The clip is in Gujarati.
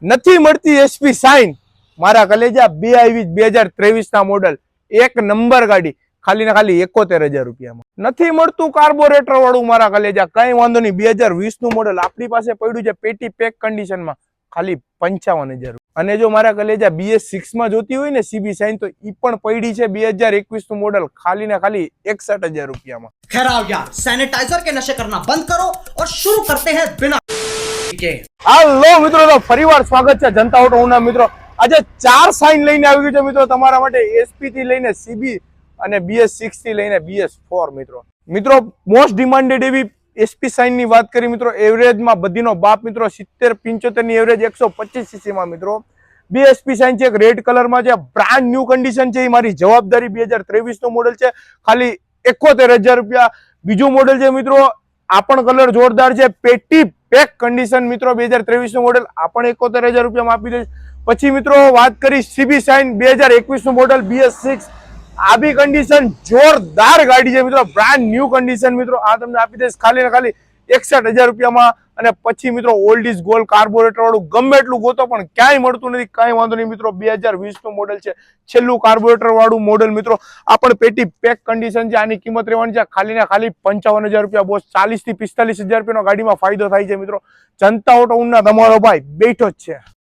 નથી મળતી એસપી શાઇન મારા કલેજા બે આવી 2023 ના મોડલ એક નંબર ગાડી ખાલી ને ખાલી 71,000 રૂપિયામાં નથી મળતું કાર્બોરેટર વાળું મારા કલેજા કઈ વાંધો નહીં 2020 નું મોડલ આપણી પાસે પડ્યું છે પેટી પેક કન્ડિશનમાં ખાલી 55,000 અને જો મારા કલેજા BS6 માં જોતી હોય ને સીબી શાઇન તો ઈ પણ પડી છે 2021 નું મોડલ ખાલી ને ખાલી 61,000 રૂપિયામાં। खैर आओ यार सैनिटाइजर के नशे करना बंद करो और शुरू करते हैं बिना હાલો મિત્રો, તો ફરીવાર સ્વાગત છે જનતા ઓટો ઉના મિત્રો। આજે 4 શાઇન લઈને આવી ગયો છે મિત્રો તમારા માટે, એસપી થી લઈને સીબી અને BS6 થી લઈને BS4 મિત્રો મોસ્ટ ડિમાન્ડેડ એવી એસપી શાઇન ની વાત કરી મિત્રો, એવરેજ માં બધીનો બાપ મિત્રો 70-75 ની એવરેજ 125 સીસી માં મિત્રો બે એસપી શાઇન છે। એક રેડ કલર માં છે, બ્રાન્ડ ન્યુ કન્ડિશન છે, એ મારી જવાબદારી 2023 નું મોડલ છે, ખાલી 71,000 રૂપિયા। બીજું મોડલ છે મિત્રો, આ પણ કલર જોરદાર છે, પેટી પેક કન્ડિશન મિત્રો 2023 નું મોડલ, આ પણ 71,000 રૂપિયામાં આપી દઈશ। પછી મિત્રો વાત કરી સીબી શાઇન 2021 નું મોડલ BS6, આ બી કન્ડિશન જોરદાર ગાડી છે મિત્રો, બ્રાન્ડ ન્યુ કન્ડિશન મિત્રો, આ તમને આપી દઈશ ખાલી ને ખાલી 61,000 રૂપિયામાં। અને પછી મિત્રો ઓલ્ડ ઇઝ ગોલ્ડ કાર્બોરેટર વાળું ગમે એટલું ગોતો પણ ક્યાંય મળતું નથી, કઈ વાંધો નહીં મિત્રો, 2020 નું મોડલ છે, છેલ્લું કાર્બોરેટર વાળું મોડલ મિત્રો, આ પણ પેટી પેક કન્ડિશન છે, આની કિંમત રહેવાની છે ખાલી ને ખાલી 55,000 રૂપિયા બોસ। 40 થી 45,000 રૂપિયાનો ગાડીમાં ફાયદો થાય છે મિત્રો। જનતા ઓટો ઉના તમારો ભાઈ બેઠો જ છે।